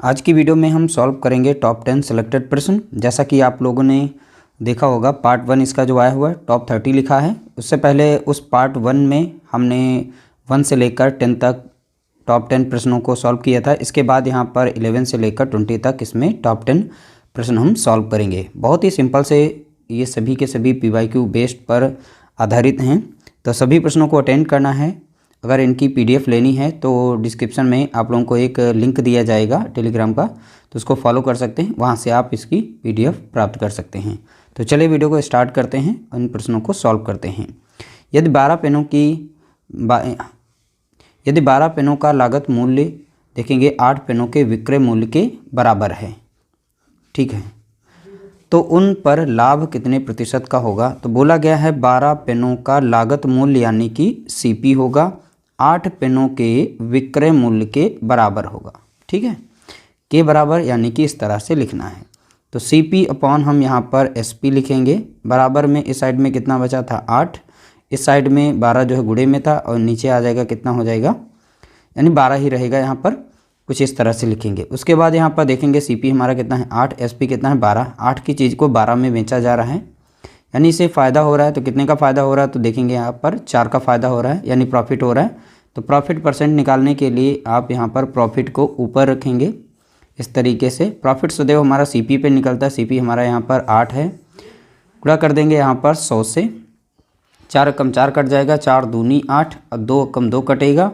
आज की वीडियो में हम सॉल्व करेंगे टॉप 10 सिलेक्टेड प्रश्न। जैसा कि आप लोगों ने देखा होगा पार्ट 1 इसका जो आया हुआ है टॉप 30 लिखा है। उससे पहले उस पार्ट 1 में हमने 1 से लेकर 10 तक टॉप 10 प्रश्नों को सॉल्व किया था। इसके बाद यहाँ पर 11 से लेकर 20 तक इसमें टॉप 10 प्रश्न हम सॉल्व करेंगे। बहुत ही सिंपल से ये सभी के सभी PYQ बेस्ड पर आधारित हैं, तो सभी प्रश्नों को अटेंड करना है। अगर इनकी PDF लेनी है तो डिस्क्रिप्शन में आप लोगों को एक लिंक दिया जाएगा टेलीग्राम का, तो उसको फॉलो कर सकते हैं, वहाँ से आप इसकी PDF प्राप्त कर सकते हैं। तो चलिए वीडियो को स्टार्ट करते हैं और इन प्रश्नों को सॉल्व करते हैं। यदि 12 पेनों का लागत मूल्य देखेंगे 8 पेनों के विक्रय मूल्य के बराबर है, ठीक है, तो उन पर लाभ कितने प्रतिशत का होगा। तो बोला गया है 12 पेनों का लागत मूल्य यानी कि CP होगा 8 पेनों के विक्रय मूल्य के बराबर होगा, ठीक है, के बराबर यानी कि इस तरह से लिखना है। तो CP अपॉन हम यहाँ पर SP लिखेंगे, बराबर में इस साइड में कितना बचा था 8, इस साइड में 12 जो है गुणे में था और नीचे आ जाएगा कितना हो जाएगा, यानी 12 ही रहेगा, यहाँ पर कुछ इस तरह से लिखेंगे। उसके बाद यहाँ पर देखेंगे CP हमारा कितना है 8, SP कितना है 12, 8 की चीज़ को 12 में बेचा जा रहा है, यानी इसे फ़ायदा हो रहा है। तो कितने का फ़ायदा हो रहा है, तो देखेंगे यहाँ पर 4 का फ़ायदा हो रहा है, यानी प्रॉफिट हो रहा है। तो प्रॉफिट परसेंट निकालने के लिए आप यहाँ पर प्रॉफिट को ऊपर रखेंगे इस तरीके से। प्रॉफिट सदैव हमारा CP पे निकलता है, CP हमारा यहाँ पर 8 है, गुणा कर देंगे यहाँ पर 100 से, 4 कम 4 कट जाएगा, 4 दूनी 8 और 2 कम 2 कटेगा,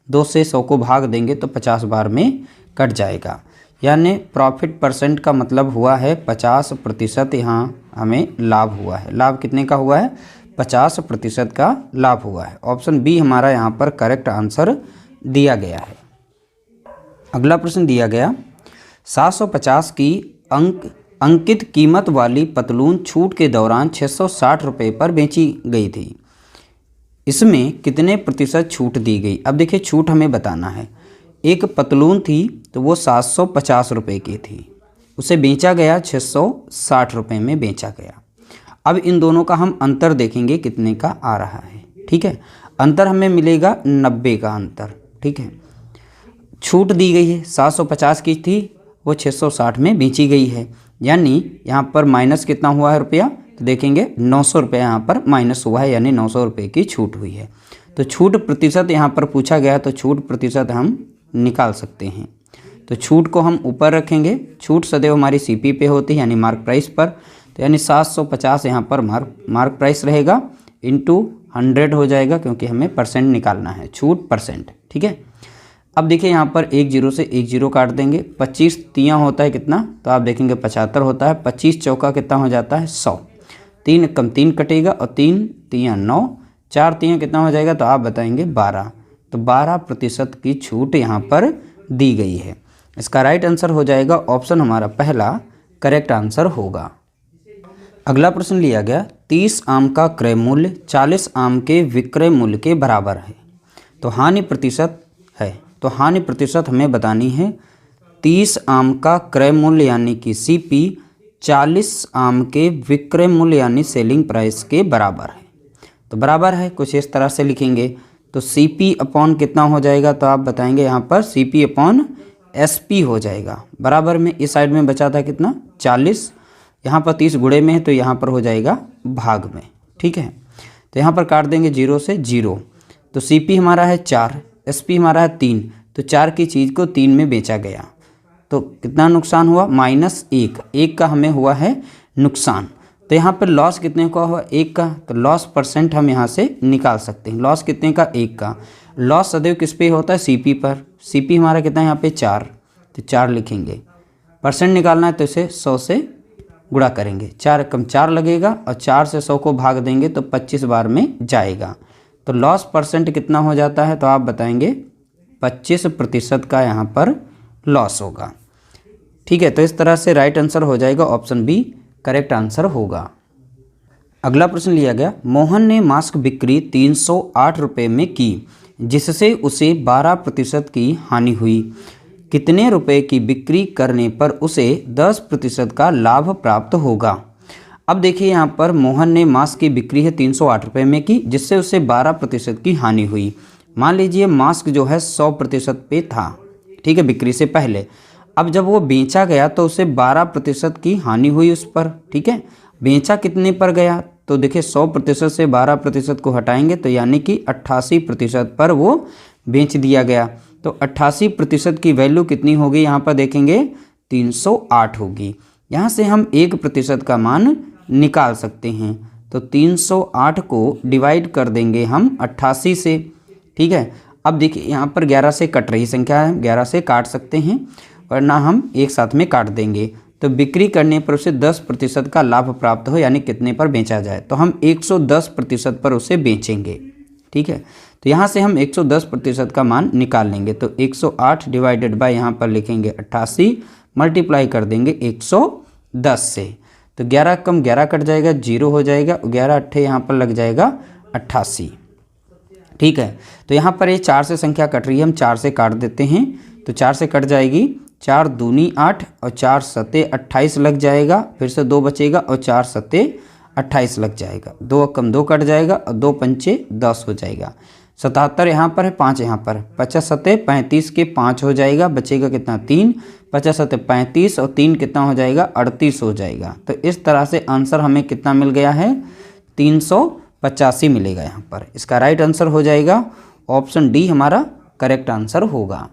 2 से 100 को भाग देंगे तो 50 बार में कट जाएगा, यानी प्रॉफिट परसेंट का मतलब हुआ है 50%। यहाँ हमें लाभ हुआ है, लाभ कितने का हुआ है 50% का लाभ हुआ है। ऑप्शन बी हमारा यहाँ पर करेक्ट आंसर दिया गया है। अगला प्रश्न दिया गया 750 की अंकित कीमत वाली पतलून छूट के दौरान 660 रुपये पर बेची गई थी, इसमें कितने प्रतिशत छूट दी गई। अब देखिए छूट हमें बताना है। एक पतलून थी तो वो 750 रुपये की थी, उसे बेचा गया 660 रुपये में बेचा गया। अब इन दोनों का हम अंतर देखेंगे कितने का आ रहा है, ठीक है, अंतर हमें मिलेगा 90 का अंतर, ठीक है। छूट दी गई है 750 की थी, वो 660 में बेची गई है, यानी यहाँ पर माइनस कितना हुआ है रुपया, तो देखेंगे 900 रुपये यहाँ पर माइनस हुआ है, यानी 900 रुपये की छूट हुई है। तो छूट प्रतिशत यहाँ पर पूछा गया, तो छूट प्रतिशत हम निकाल सकते हैं। तो छूट को हम ऊपर रखेंगे, छूट सदैव हमारी CP पे होती है यानी मार्क प्राइस पर, तो यानी 750 यहाँ पर मार्क प्राइस रहेगा, इंटू 100 हो जाएगा, क्योंकि हमें परसेंट निकालना है, छूट परसेंट, ठीक है। अब देखिए यहाँ पर 1 0 से 1 0 काट देंगे, 25 तियाँ होता है कितना, तो आप देखेंगे 75 होता है, 25 चौका कितना हो जाता है 100, 3 कम 3 कटेगा और 3 तियाँ 9, 4 तियाँ कितना हो जाएगा, तो आप बताएंगे 12। तो 12% की छूट यहाँ पर दी गई है। इसका राइट आंसर हो जाएगा ऑप्शन हमारा पहला करेक्ट आंसर होगा। अगला प्रश्न लिया गया 30 आम का क्रय मूल्य 40 आम के विक्रय मूल्य के बराबर है, तो हानि प्रतिशत है, तो हानि प्रतिशत हमें बतानी है। 30 आम का क्रय मूल्य यानी कि CP 40 आम के विक्रय मूल्य यानी सेलिंग प्राइस के बराबर है, तो बराबर है कुछ इस तरह से लिखेंगे। तो CP अपॉन कितना हो जाएगा, तो आप बताएंगे यहाँ पर CP अपॉन SP हो जाएगा, बराबर में इस साइड में बचा था कितना 40, यहाँ पर 30 गुणे में है तो यहाँ पर हो जाएगा भाग में, ठीक है। तो यहाँ पर काट देंगे 0 से 0, तो CP हमारा है 4, SP हमारा है 3, तो 4 की चीज़ को 3 में बेचा गया, तो कितना नुकसान हुआ -1, 1 का हमें हुआ है नुकसान। तो यहाँ पर लॉस कितने का हुआ 1 का, तो लॉस परसेंट हम यहाँ से निकाल सकते हैं। लॉस कितने का 1 का, लॉस सदैव किस पे होता है CP पर, CP हमारा कितना है यहाँ पे 4, तो 4 लिखेंगे, परसेंट निकालना है तो इसे 100 से गुणा करेंगे, 4 कम 4 लगेगा और 4 से 100 को भाग देंगे तो 25 बार में जाएगा। तो लॉस परसेंट कितना हो जाता है, तो आप बताएंगे 25% का यहाँ पर लॉस होगा, ठीक है। तो इस तरह से राइट आंसर हो जाएगा ऑप्शन बी करेक्ट आंसर होगा। अगला प्रश्न लिया गया मोहन ने मास्क बिक्री 308 रुपये में की, जिससे उसे 12% की हानि हुई, कितने रुपए की बिक्री करने पर उसे 10% का लाभ प्राप्त होगा। अब देखिए यहाँ पर मोहन ने मास्क की बिक्री है 308 रुपये में की, जिससे उसे 12% की हानि हुई। मान लीजिए मास्क जो है 100% पे था, ठीक है, बिक्री से पहले। अब जब वो बेचा गया तो उसे 12% की हानि हुई उस पर, ठीक है। बेचा कितने पर गया, तो देखिए 100% से 12% को हटाएंगे तो यानी कि 88% पर वो बेच दिया गया। तो 88% की वैल्यू कितनी होगी, यहाँ पर देखेंगे 308 होगी। यहाँ से हम 1% का मान निकाल सकते हैं। तो 308 को डिवाइड कर देंगे हम 88 से, ठीक है। अब देखिए यहाँ पर 11 से कट रही संख्या है, 11 से काट सकते हैं वरना हम एक साथ में काट देंगे। तो बिक्री करने पर उसे 10% का लाभ प्राप्त हो, यानी कितने पर बेचा जाए, तो हम 110% पर उसे बेचेंगे, ठीक है। तो यहाँ से हम 110% का मान निकाल लेंगे। तो 108 डिवाइडेड बाय यहाँ पर लिखेंगे 88, मल्टीप्लाई कर देंगे 110 से। तो 11 कम 11 कट जाएगा, 0 हो जाएगा, 11 अट्ठे यहाँ पर लग जाएगा 88, ठीक है। तो यहाँ पर ये 4 से संख्या कट रही है, हम 4 से काट देते हैं। तो 4 से कट जाएगी, 4 दूनी 8 और 4 सते 28 लग जाएगा, फिर से 2 बचेगा और 4 सते 28 लग जाएगा, 2 कम 2 कट जाएगा और 2 पंचे 10 हो जाएगा। 77 यहाँ पर है, 5 यहाँ पर, 50 सते 35 के 5 हो जाएगा, बचेगा कितना 3, 50 सते 35 और 3 कितना हो जाएगा 38 हो जाएगा। तो इस तरह से आंसर हमें कितना मिल गया है, 385 मिलेगा यहाँ पर। इसका राइट आंसर हो जाएगा ऑप्शन डी हमारा करेक्ट आंसर होगा।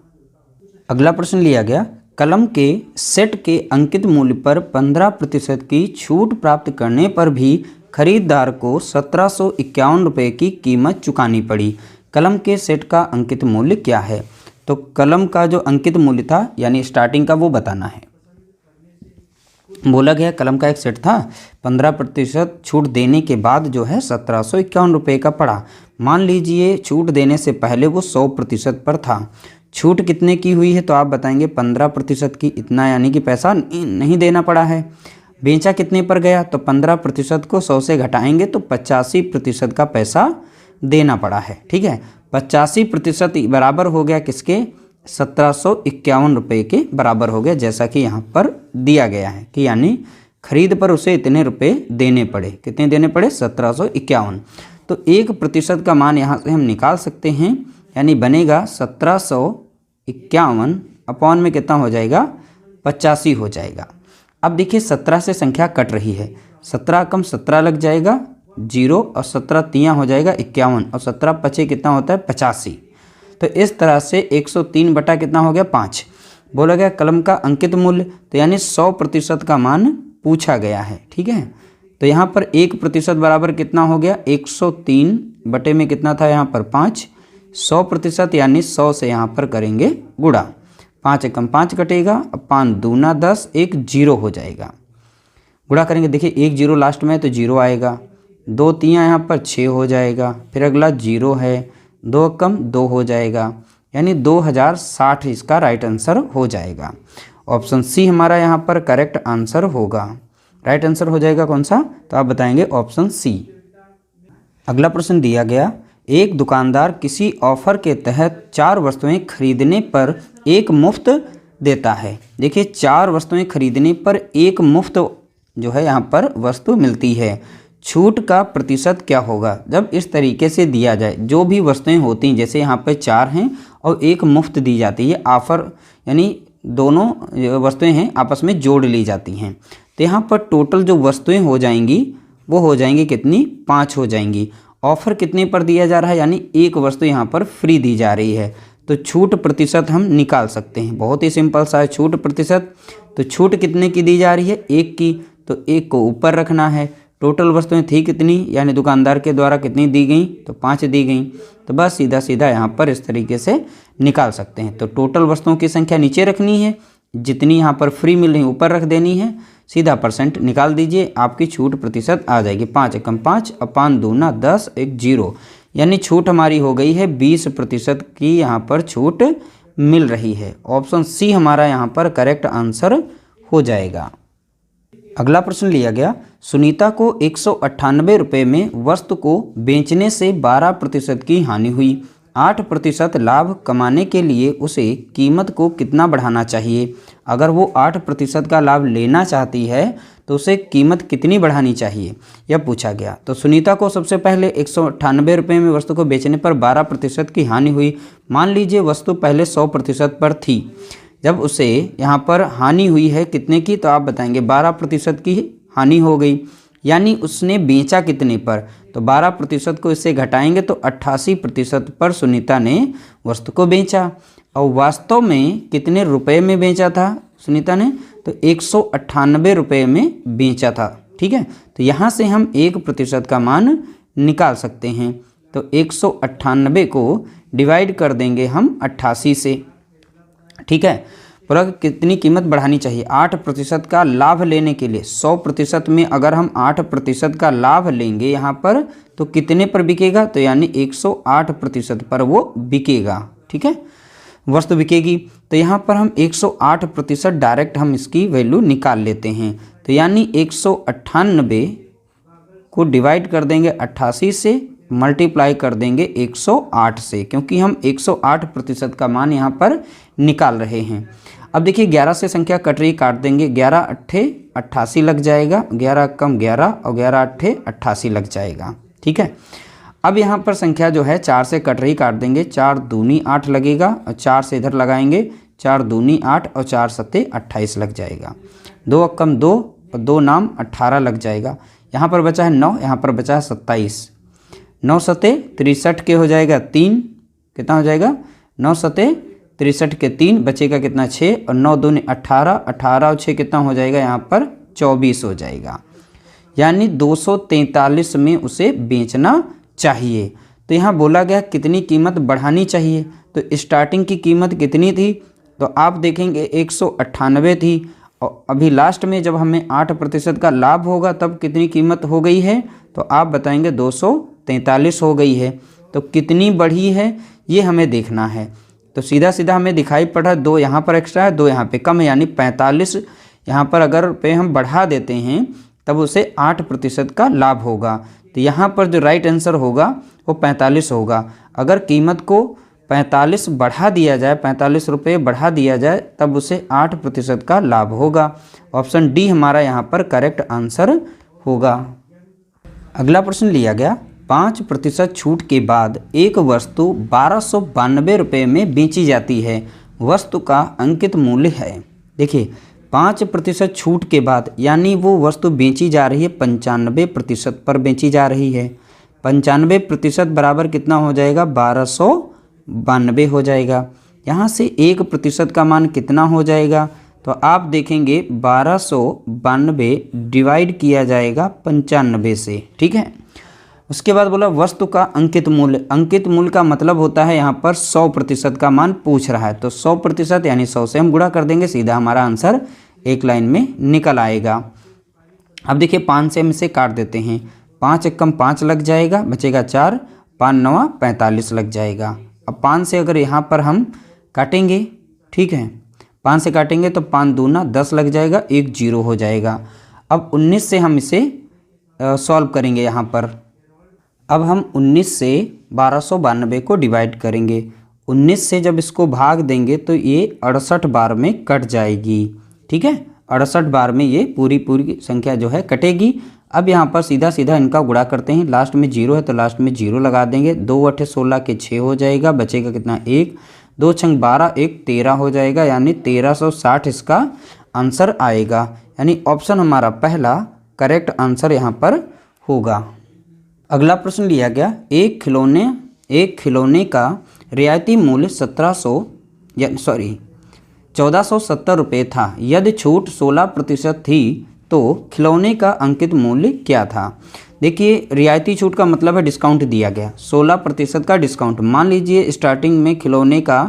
अगला प्रश्न लिया गया, कलम के सेट के अंकित मूल्य पर 15% की छूट प्राप्त करने पर भी खरीदार को 1751 रुपये की कीमत चुकानी पड़ी। कलम के सेट का अंकित मूल्य क्या है, तो कलम का जो अंकित मूल्य था यानी स्टार्टिंग का वो बताना है। बोला गया कलम का एक सेट था, 15% छूट देने के बाद जो है 1751 रुपये का पड़ा। मान लीजिए छूट देने से पहले वो 100% पर था। छूट कितने की हुई है, तो आप बताएंगे 15% की, इतना यानी कि पैसा नहीं देना पड़ा है। बेचा कितने पर गया, तो 15% को 100 से घटाएंगे तो 85% का पैसा देना पड़ा है, ठीक है। 85% बराबर हो गया किसके, 1751 रुपये के बराबर हो गया, जैसा कि यहाँ पर दिया गया है कि यानी खरीद पर उसे इतने रुपए देने पड़े। कितने देने पड़े, 1751। तो 1% का मान यहाँ से हम निकाल सकते हैं, यानी बनेगा 1751 अपॉन में कितना हो जाएगा, 85 हो जाएगा। अब देखिए 17 से संख्या कट रही है, 17 कम 17 लग जाएगा 0 और 17 तियाँ हो जाएगा 51 और 17 पचे कितना होता है 85। तो इस तरह से 103 बटा कितना हो गया 5। बोला गया कलम का अंकित मूल्य, तो यानी 100% का मान पूछा गया है, ठीक है। तो यहाँ पर 1% बराबर कितना हो गया, 103 बटे में कितना था यहाँ पर 5। 100% यानी 100 से यहाँ पर करेंगे गुणा, 5 एकम 5 कटेगा, अब 5 दूना 10, एक 0 हो जाएगा। गुणा करेंगे, देखिए 1 0 लास्ट में है तो 0 आएगा, 2 तियाँ यहाँ पर 6 हो जाएगा, फिर अगला 0 है, 2 कम 2 हो जाएगा, यानी 2060 इसका राइट आंसर हो जाएगा। ऑप्शन सी हमारा यहाँ पर करेक्ट आंसर होगा। राइट आंसर हो जाएगा कौन सा, तो आप बताएंगे ऑप्शन सी। अगला प्रश्न दिया गया, एक दुकानदार किसी ऑफर के तहत 4 वस्तुएं खरीदने पर एक मुफ्त देता है। देखिए 4 वस्तुएं खरीदने पर एक मुफ्त जो है यहाँ पर वस्तु मिलती है। छूट का प्रतिशत क्या होगा जब इस तरीके से दिया जाए, जो भी वस्तुएं होती हैं, जैसे यहाँ पर 4 हैं और एक मुफ्त दी जाती है, ऑफर यानी दोनों वस्तुएं हैं आपस में जोड़ ली जाती हैं। तो यहाँ पर टोटल जो वस्तुएं हो जाएंगी वो हो जाएंगी कितनी, 5 हो जाएंगी। ऑफर कितने पर दिया जा रहा है, यानी एक वस्तु यहाँ पर फ्री दी जा रही है। तो छूट प्रतिशत हम निकाल सकते हैं, बहुत ही सिंपल सा है छूट प्रतिशत। तो छूट कितने की दी जा रही है, 1 की, तो 1 को ऊपर रखना है। टोटल वस्तुएं थी कितनी, यानी दुकानदार के द्वारा कितनी दी गई, तो 5 दी गई। तो बस सीधा सीधा यहाँ पर इस तरीके से निकाल सकते हैं। तो टोटल वस्तुओं की संख्या नीचे रखनी है, जितनी यहाँ पर फ्री मिल रही ऊपर रख देनी है, सीधा % निकाल दीजिए, आपकी छूट प्रतिशत आ जाएगी। 5 एकम 5 और 5 दूना 10, एक 0, यानी छूट हमारी हो गई है 20% की यहाँ पर छूट मिल रही है। ऑप्शन सी हमारा यहाँ पर करेक्ट आंसर हो जाएगा। अगला प्रश्न लिया गया, सुनीता को 198 रुपये में वस्तु को बेचने से 12% की हानि हुई। 8% लाभ कमाने के लिए उसे कीमत को कितना बढ़ाना चाहिए। अगर वो 8% का लाभ लेना चाहती है तो उसे कीमत कितनी बढ़ानी चाहिए, यह पूछा गया। तो सुनीता को सबसे पहले 198 रुपये में वस्तु को बेचने पर 12% की हानि हुई। मान लीजिए वस्तु पहले 100% पर थी, जब उसे यहाँ पर हानि हुई है कितने की, तो आप बताएंगे 12% की हानि हो गई। यानी उसने बेचा कितने पर, तो 12% को इससे घटाएंगे तो 88% पर सुनीता ने वस्तु को बेचा। और वास्तव में कितने रुपए में बेचा था सुनीता ने, तो 198 रुपये में बेचा था। ठीक है, तो यहाँ से हम 1% का मान निकाल सकते हैं। तो 198 को डिवाइड कर देंगे हम 88 से। ठीक है, पर कितनी कीमत बढ़ानी चाहिए, 8% का लाभ लेने के लिए 100% में अगर हम 8% का लाभ लेंगे यहाँ पर तो कितने पर बिकेगा, तो यानी 108% पर वो बिकेगा। ठीक है, वस्तु बिकेगी। तो यहाँ पर हम 108% डायरेक्ट हम इसकी वैल्यू निकाल लेते हैं। तो यानी 198 को डिवाइड कर देंगे 88 से, मल्टीप्लाई कर देंगे 108 से, क्योंकि हम 108% का मान यहाँ पर निकाल रहे हैं। अब देखिए 11 से संख्या कट रही, काट देंगे, 11 अट्ठे 88 लग जाएगा, 11 कम 11 और 11 अट्ठे 88 लग जाएगा। ठीक है, अब यहाँ पर संख्या जो है 4 से कट रही, काट देंगे, 4 दूनी 8 लगेगा और 4 से इधर लगाएंगे, 4 दूनी 8 और 4 सत्ते 28 लग जाएगा। 2 कम 2 और 2 नाम 18 लग जाएगा। यहाँ पर बचा है 9, यहाँ पर बचा है 27, 9 सत्ते 63 के हो जाएगा 3, कितना हो जाएगा 9 सत्ते 63 के 3 बचेगा कितना 6 और 9 दूनी 18, 18 और 6 कितना हो जाएगा यहाँ पर 24 हो जाएगा। यानी 243 में उसे बेचना चाहिए। तो यहाँ बोला गया कितनी कीमत बढ़ानी चाहिए, तो स्टार्टिंग की कीमत कितनी थी, तो आप देखेंगे 198 थी और अभी लास्ट में जब हमें 8% का लाभ होगा तब कितनी कीमत हो गई है, तो आप बताएंगे 243 हो गई है। तो कितनी बढ़ी है ये हमें देखना है। तो सीधा सीधा हमें दिखाई पड़ रहा है 2 यहाँ पर एक्स्ट्रा है, 2 यहाँ पे कम है, यानी 45 यहाँ पर अगर पे हम बढ़ा देते हैं तब उसे 8% का लाभ होगा। तो यहाँ पर जो राइट आंसर होगा वो 45 होगा। अगर कीमत को 45 बढ़ा दिया जाए, 45 रुपये बढ़ा दिया जाए तब उसे 8% का लाभ होगा। ऑप्शन डी हमारा यहाँ पर करेक्ट आंसर होगा। अगला प्रश्न लिया गया, 5% छूट के बाद एक वस्तु 1292 रुपये में बेची जाती है, वस्तु का अंकित मूल्य है। देखिए 5% छूट के बाद यानी वो वस्तु बेची जा रही है 95% पर बेची जा रही है। 95% बराबर कितना हो जाएगा 1292 हो जाएगा। यहाँ से 1% का मान कितना हो जाएगा, तो आप देखेंगे 1292 डिवाइड किया जाएगा 95 से। ठीक है, उसके बाद बोला वस्तु का अंकित मूल्य। अंकित मूल्य का मतलब होता है यहाँ पर 100% का मान पूछ रहा है, तो 100% यानी 100 से हम गुणा कर देंगे, सीधा हमारा आंसर एक लाइन में निकल आएगा। अब देखिए 5 से हम इसे काट देते हैं, 5 कम 5 लग जाएगा, बचेगा 4, 5 9 45 लग जाएगा। अब 5 से अगर यहाँ पर हम काटेंगे, ठीक है 5 से काटेंगे तो 5 दूना 10 लग जाएगा, 1 0 हो जाएगा। अब 19 से हम इसे सॉल्व करेंगे। यहाँ पर अब हम 19 से 1292 को डिवाइड करेंगे। 19 से जब इसको भाग देंगे तो ये 68 बार में कट जाएगी। ठीक है, 68 बार में ये पूरी संख्या जो है कटेगी। अब यहाँ पर सीधा सीधा इनका गुणा करते हैं, लास्ट में 0 है तो लास्ट में 0 लगा देंगे। 2 8 16 के 6 हो जाएगा, बचेगा कितना 1, 2 6 12, 1 13 हो जाएगा, यानी 1360 इसका आंसर आएगा। यानी ऑप्शन हमारा पहला करेक्ट आंसर यहाँ पर होगा। अगला प्रश्न लिया गया, एक खिलौने का रियायती मूल्य 1470 रुपये था, यदि छूट 16% थी तो खिलौने का अंकित मूल्य क्या था। देखिए रियायती छूट का मतलब है डिस्काउंट दिया गया, 16% का डिस्काउंट। मान लीजिए स्टार्टिंग में खिलौने का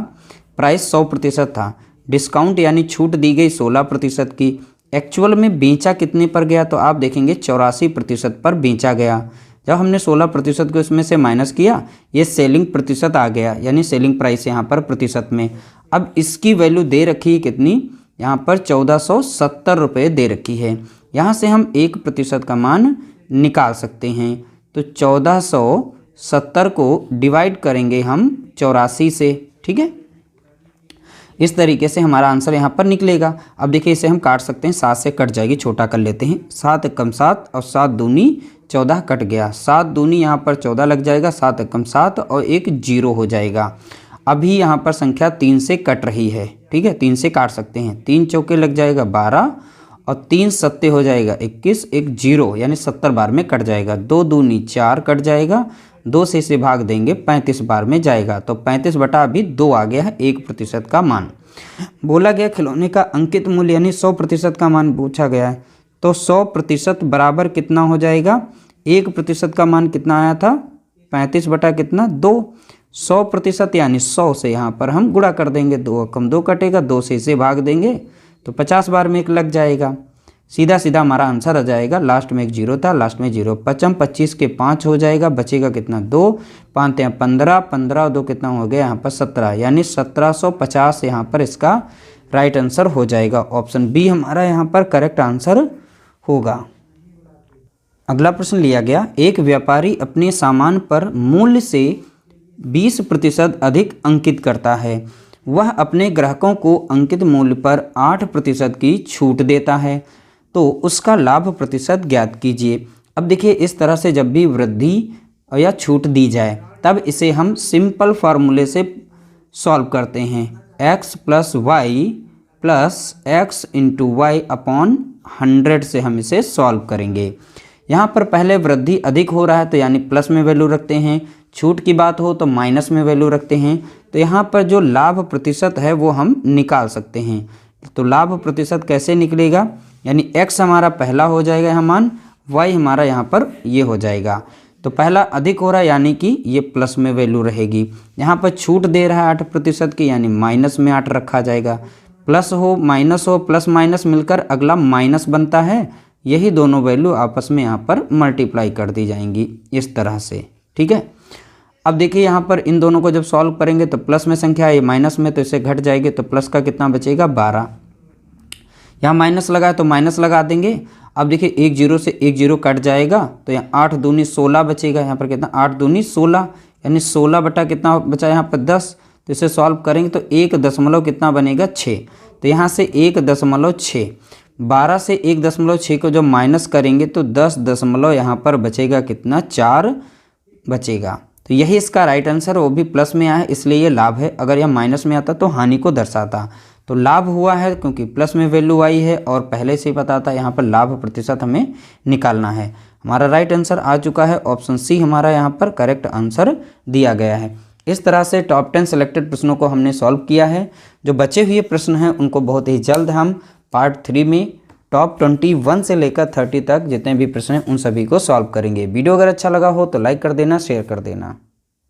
प्राइस 100% था, डिस्काउंट यानी छूट दी गई 16% की। एक्चुअल में बेचा कितने पर गया, तो आप देखेंगे 84% पर बेचा गया। जब हमने 16% को इसमें से माइनस किया, ये सेलिंग प्रतिशत आ गया, यानी सेलिंग प्राइस यहाँ पर प्रतिशत में। अब इसकी वैल्यू दे रखी है कितनी, यहाँ पर 1470 रुपये दे रखी है। यहाँ से हम 1% का मान निकाल सकते हैं। तो 1470 को डिवाइड करेंगे हम 84 से। ठीक है, इस तरीके से हमारा आंसर यहाँ पर निकलेगा। अब देखिए इसे हम काट सकते हैं, 7 से कट जाएगी, छोटा कर लेते हैं। 7 कम 7 और 7 दूनी 14 कट गया, 7 दूनी यहाँ पर 14 लग जाएगा, 7 कम 7 और 1 0 हो जाएगा। अभी यहाँ पर संख्या 3 से कट रही है। ठीक है, 3 से काट सकते हैं। 3 चौके लग जाएगा 12 और 3 सत्ते हो जाएगा 21, एक 0 यानी 70 बार में कट जाएगा। 2 दूनी 4 कट जाएगा, 2 से इसे भाग देंगे 35 बार में जाएगा। तो 35 बटा अभी 2 आ गया है 1% का मान। बोला गया खिलौने का अंकित मूल्य यानी 100% का मान पूछा गया है। तो 100% बराबर कितना हो जाएगा, 1% का मान कितना आया था 35 बटा कितना 2। 100% यानी 100 से यहाँ पर हम गुणा कर देंगे, 2 कम 2 कटेगा, 2 से इसे भाग देंगे तो 50 बार में 1 लग जाएगा। सीधा सीधा हमारा आंसर आ जाएगा। लास्ट में एक 0 था, लास्ट में 0। 25 के 5 हो जाएगा, बचेगा कितना 2, 5 हैं 15, 15 और 2 कितना हो गया यहाँ पर 17, यानी 1750 यहाँ पर इसका राइट आंसर हो जाएगा। ऑप्शन बी हमारा यहाँ पर करेक्ट आंसर होगा। अगला प्रश्न लिया गया, एक व्यापारी अपने सामान पर मूल्य से 20% अधिक अंकित करता है। वह अपने ग्राहकों को अंकित मूल्य पर 8% की छूट देता है, तो उसका लाभ प्रतिशत ज्ञात कीजिए। अब देखिए, इस तरह से जब भी वृद्धि या छूट दी जाए तब इसे हम सिंपल फार्मूले से सॉल्व करते हैं। x + y + x × y upon 100 से हम इसे सॉल्व करेंगे। यहाँ पर पहले वृद्धि अधिक हो रहा है तो यानी प्लस में वैल्यू रखते हैं, छूट की बात हो तो माइनस में वैल्यू रखते हैं। तो यहाँ पर जो लाभ प्रतिशत है वो हम निकाल सकते हैं। तो लाभ प्रतिशत कैसे निकलेगा, यानी x हमारा पहला हो जाएगा यहाँ मान, y हमारा यहाँ पर ये हो जाएगा। तो पहला अधिक हो रहा है यानी कि ये प्लस में वैल्यू रहेगी। यहाँ पर छूट दे रहा है 8% की, यानी माइनस में 8 रखा जाएगा। प्लस हो प्लस माइनस मिलकर अगला माइनस बनता है। यही दोनों वैल्यू आपस में यहाँ पर मल्टीप्लाई कर दी जाएंगी इस तरह से, ठीक है। अब देखिए यहाँ पर इन दोनों को जब सॉल्व करेंगे तो प्लस में संख्या है, ये माइनस में, तो इसे घट जाएगी। तो प्लस का कितना बचेगा 12। यहाँ माइनस लगा है तो माइनस लगा देंगे। अब देखिए 1 0 से 1 0 कट जाएगा, तो यहाँ 8 दूनी 16 बचेगा। यहाँ पर कितना 8 दूनी 16 यानी 16 बटा कितना बचा यहाँ पर 10। तो इसे सॉल्व करेंगे तो 1 कितना बनेगा 6। तो यहाँ से 1.6, 12 से 1.6 को जब माइनस करेंगे तो 10 यहाँ पर बचेगा कितना 4 बचेगा। तो यही इसका राइट आंसर, वो भी प्लस में आया है इसलिए ये लाभ है। अगर यह माइनस में आता तो हानि को दर्शाता। तो लाभ हुआ है क्योंकि प्लस में वैल्यू आई है और पहले से ही पता था यहाँ पर लाभ प्रतिशत हमें निकालना है। हमारा राइट आंसर आ चुका है, ऑप्शन सी हमारा यहाँ पर करेक्ट आंसर दिया गया है। इस तरह से टॉप 10 सिलेक्टेड प्रश्नों को हमने सॉल्व किया है। जो बचे हुए प्रश्न हैं उनको बहुत ही जल्द हम पार्ट 3 में टॉप 21 से लेकर 30 तक जितने भी प्रश्न हैं उन सभी को सॉल्व करेंगे। वीडियो अगर अच्छा लगा हो तो लाइक कर देना, शेयर कर देना।